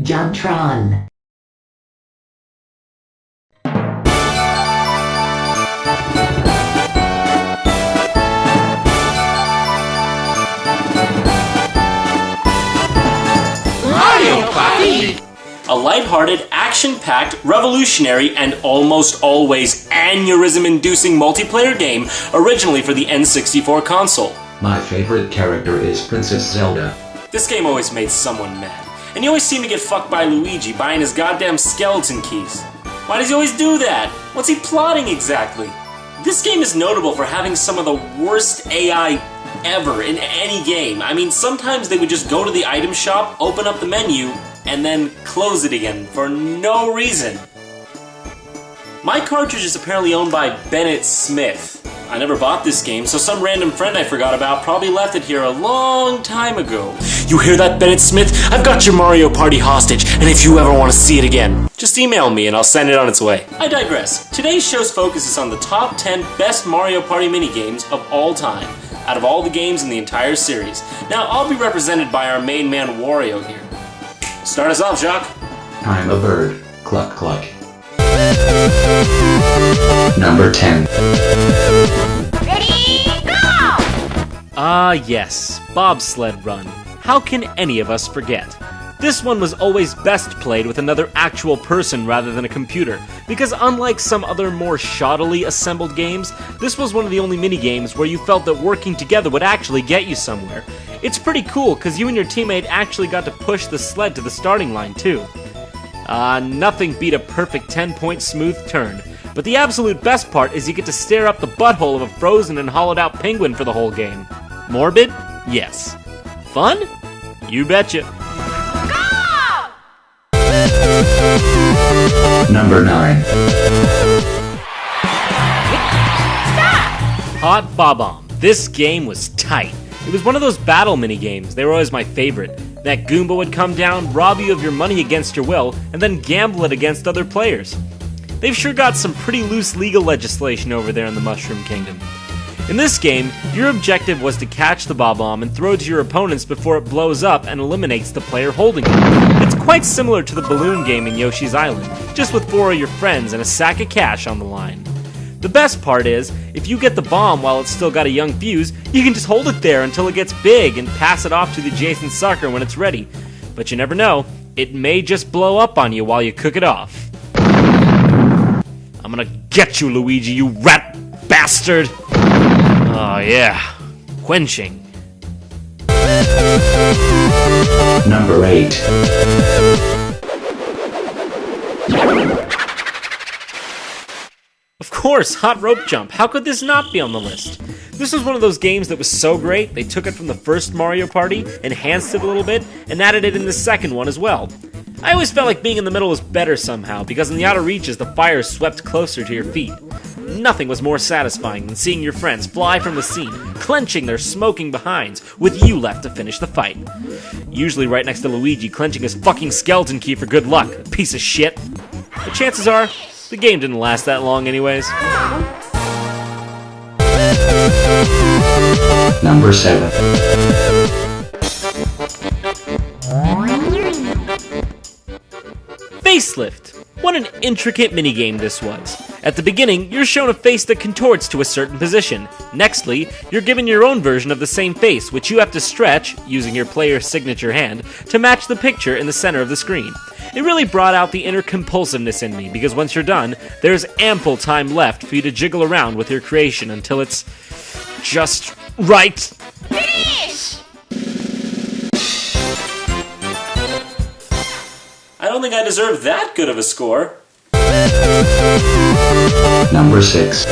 JonTron. Mario Party! A lighthearted, action-packed, revolutionary, and almost always aneurysm-inducing multiplayer game originally for the N64 console. My favorite character is Princess Zelda. This game always made someone mad, and you always seem to get fucked by Luigi buying his goddamn skeleton keys. Why does he always do that? What's he plotting exactly? This game is notable for having some of the worst AI ever in any game. I mean, sometimes they would just go to the item shop, open up the menu, and then close it again for no reason. My cartridge is apparently owned by Bennett Smith. I never bought this game, so some random friend I forgot about probably left it here a long time ago. You hear that, Bennett Smith? I've got your Mario Party hostage, and if you ever want to see it again, just email me and I'll send it on its way. I digress. Today's show's focus is on the top 10 best Mario Party minigames of all time, out of all the games in the entire series. Now, I'll be represented by our main man, Wario, here. Start us off, Jacques. I'm a bird. Cluck cluck. Number 10. Ready, go! Ah yes, Bobsled Run. How can any of us forget? This one was always best played with another actual person rather than a computer, because unlike some other more shoddily assembled games, this was one of the only minigames where you felt that working together would actually get you somewhere. It's pretty cool, because you and your teammate actually got to push the sled to the starting line too. Nothing beat a perfect 10-point smooth turn, but the absolute best part is you get to stare up the butthole of a frozen and hollowed out penguin for the whole game. Morbid? Yes. Fun? You betcha. Number 9. Hot Bob-omb. This game was tight. It was one of those battle mini-games. They were always my favorite. That Goomba would come down, rob you of your money against your will, and then gamble it against other players. They've sure got some pretty loose legal legislation over there in the Mushroom Kingdom. In this game, your objective was to catch the Bob-omb and throw it to your opponents before it blows up and eliminates the player holding it. It's quite similar to the balloon game in Yoshi's Island, just with 4 of your friends and a sack of cash on the line. The best part is, if you get the bomb while it's still got a young fuse, you can just hold it there until it gets big and pass it off to the adjacent sucker when it's ready. But you never know, it may just blow up on you while you cook it off. I'm gonna get you, Luigi, you rat bastard! Oh yeah, quenching. Number 8. Of course, Hot Rope Jump. How could this not be on the list? This was one of those games that was so great, they took it from the first Mario Party, enhanced it a little bit, and added it in the second one as well. I always felt like being in the middle was better somehow, because in the outer reaches the fire swept closer to your feet. Nothing was more satisfying than seeing your friends fly from the scene, clenching their smoking behinds, with you left to finish the fight. Usually right next to Luigi clenching his fucking skeleton key for good luck, piece of shit. But chances are, the game didn't last that long anyways. Number 7. Facelift. What an intricate minigame this was. At the beginning, you're shown a face that contorts to a certain position. Nextly, you're given your own version of the same face, which you have to stretch, using your player's signature hand, to match the picture in the center of the screen. It really brought out the inner compulsiveness in me, because once you're done, there's ample time left for you to jiggle around with your creation until it's just right. Finish! I don't think I deserve that good of a score. Number 6.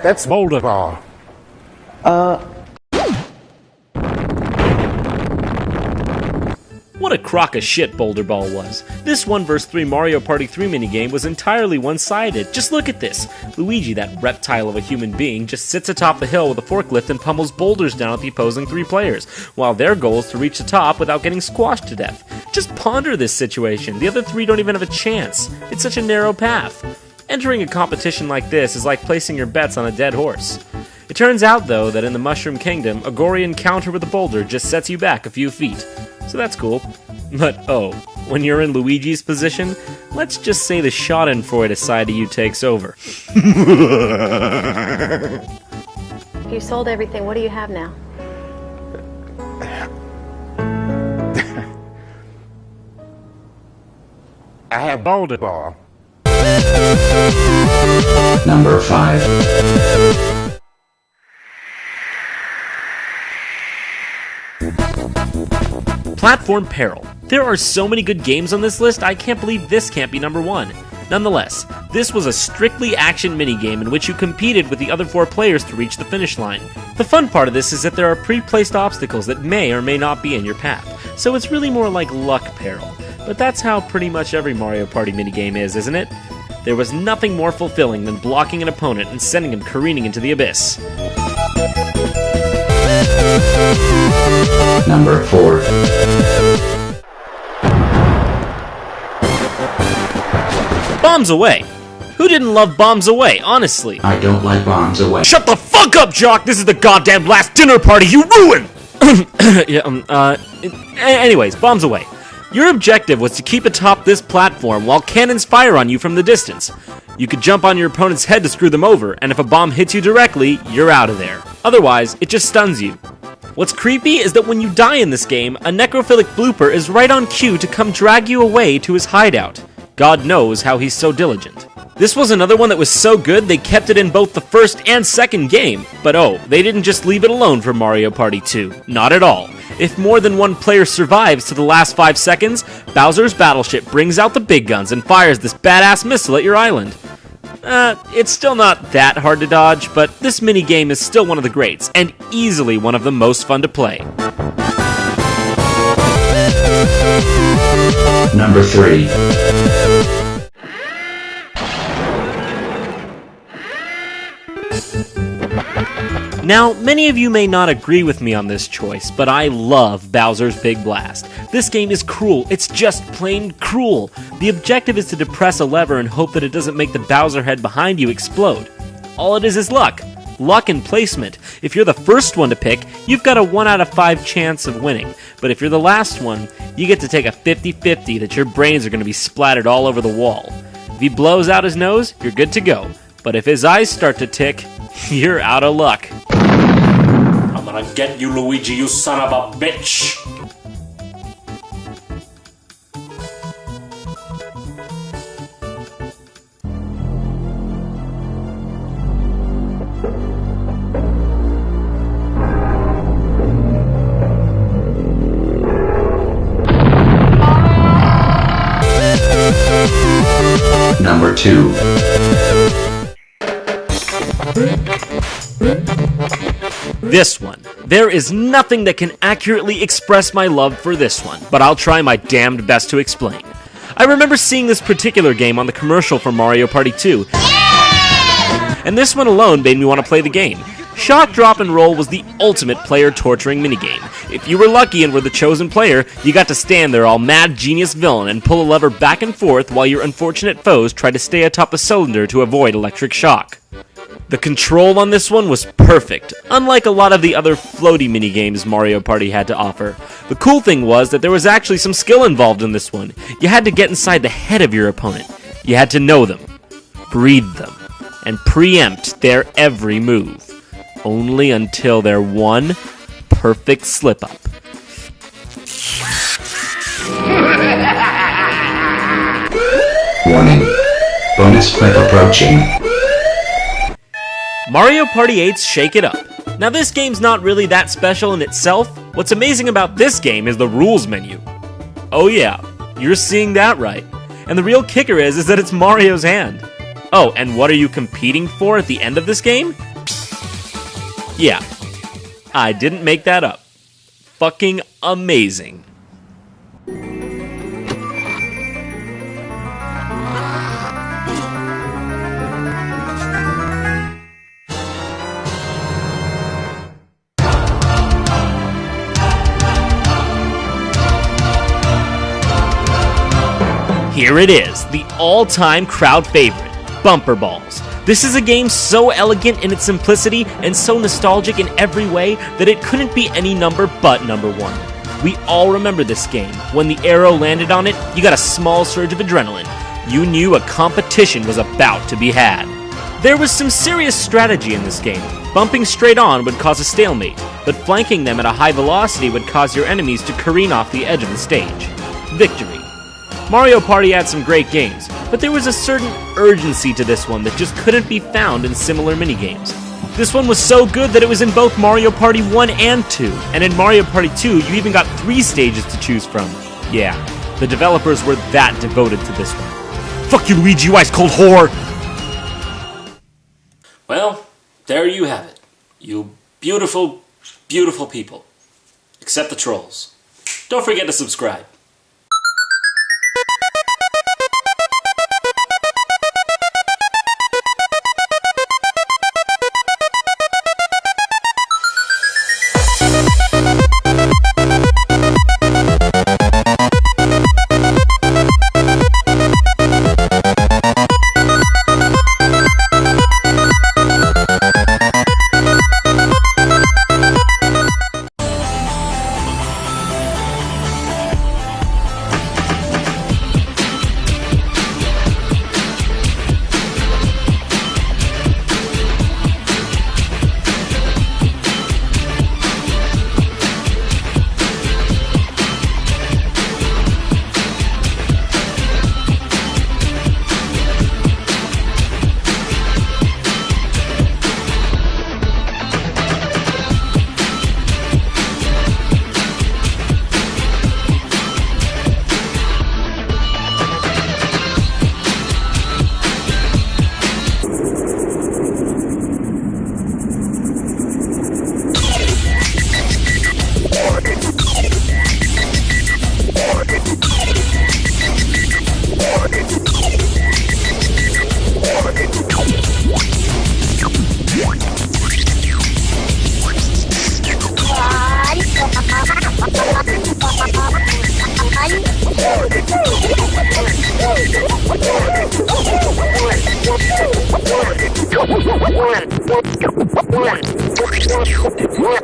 That's Boulder Ball. What a crock of shit Boulder Ball was. This 1 vs 3 Mario Party 3 minigame was entirely one-sided. Just look at this. Luigi, that reptile of a human being, just sits atop the hill with a forklift and pummels boulders down at the opposing 3 players, while their goal is to reach the top without getting squashed to death. Just ponder this situation. The other 3 don't even have a chance. It's such a narrow path. Entering a competition like this is like placing your bets on a dead horse. It turns out, though, that in the Mushroom Kingdom, a gory encounter with a boulder just sets you back a few feet. So that's cool. But oh, when you're in Luigi's position, let's just say the Schadenfreude side of you takes over. You sold everything. What do you have now? I have Boulder Ball. Number 5. Platform Peril. There are so many good games on this list, I can't believe this can't be number 1. Nonetheless, this was a strictly action minigame in which you competed with the other 4 players to reach the finish line. The fun part of this is that there are pre-placed obstacles that may or may not be in your path, so it's really more like luck peril. But that's how pretty much every Mario Party minigame is, isn't it? There was nothing more fulfilling than blocking an opponent and sending him careening into the abyss. Number 4. Bombs Away! Who didn't love Bombs Away, honestly? I don't like Bombs Away. Shut the fuck up, Jock! This is the goddamn last dinner party you ruined! Anyways, Bombs Away. Your objective was to keep atop this platform while cannons fire on you from the distance. You could jump on your opponent's head to screw them over, and if a bomb hits you directly, you're out of there. Otherwise, it just stuns you. What's creepy is that when you die in this game, a necrophilic blooper is right on cue to come drag you away to his hideout. God knows how he's so diligent. This was another one that was so good they kept it in both the first and second game. But oh, they didn't just leave it alone for Mario Party 2. Not at all. If more than one player survives to the last 5 seconds, Bowser's battleship brings out the big guns and fires this badass missile at your island. It's still not that hard to dodge, but this minigame is still one of the greats, and easily one of the most fun to play. Number 3. Now, many of you may not agree with me on this choice, but I love Bowser's Big Blast. This game is cruel. It's just plain cruel. The objective is to depress a lever and hope that it doesn't make the Bowser head behind you explode. All it is luck. Luck and placement. If you're the first one to pick, you've got a 1 out of 5 chance of winning. But if you're the last one, you get to take a 50-50 that your brains are going to be splattered all over the wall. If he blows out his nose, you're good to go. But if his eyes start to tick, you're out of luck. I'm gonna get you, Luigi, you son of a bitch! Number 2. This one. There is nothing that can accurately express my love for this one, but I'll try my damned best to explain. I remember seeing this particular game on the commercial for Mario Party 2, and this one alone made me want to play the game. Shock, Drop, and Roll was the ultimate player-torturing minigame. If you were lucky and were the chosen player, you got to stand there all mad genius villain and pull a lever back and forth while your unfortunate foes tried to stay atop the cylinder to avoid electric shock. The control on this one was perfect, unlike a lot of the other floaty minigames Mario Party had to offer. The cool thing was that there was actually some skill involved in this one. You had to get inside the head of your opponent. You had to know them, read them, and preempt their every move. Only until their one perfect slip-up. Warning. Bonus clip approaching. Mario Party 8's Shake It Up. Now this game's not really that special in itself. What's amazing about this game is the rules menu. Oh yeah, you're seeing that right. And the real kicker is that it's Mario's hand. Oh, and what are you competing for at the end of this game? Yeah, I didn't make that up. Fucking amazing. Here it is, the all-time crowd favorite, Bumper Balls. This is a game so elegant in its simplicity and so nostalgic in every way that it couldn't be any number but number 1. We all remember this game. When the arrow landed on it, you got a small surge of adrenaline. You knew a competition was about to be had. There was some serious strategy in this game. Bumping straight on would cause a stalemate, but flanking them at a high velocity would cause your enemies to careen off the edge of the stage. Victory. Mario Party had some great games, but there was a certain urgency to this one that just couldn't be found in similar minigames. This one was so good that it was in both Mario Party 1 and 2, and in Mario Party 2 you even got 3 stages to choose from. Yeah, the developers were that devoted to this one. Fuck you, Luigi, you ice-cold whore! Well, there you have it. You beautiful, beautiful people. Except the trolls. Don't forget to subscribe.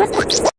One.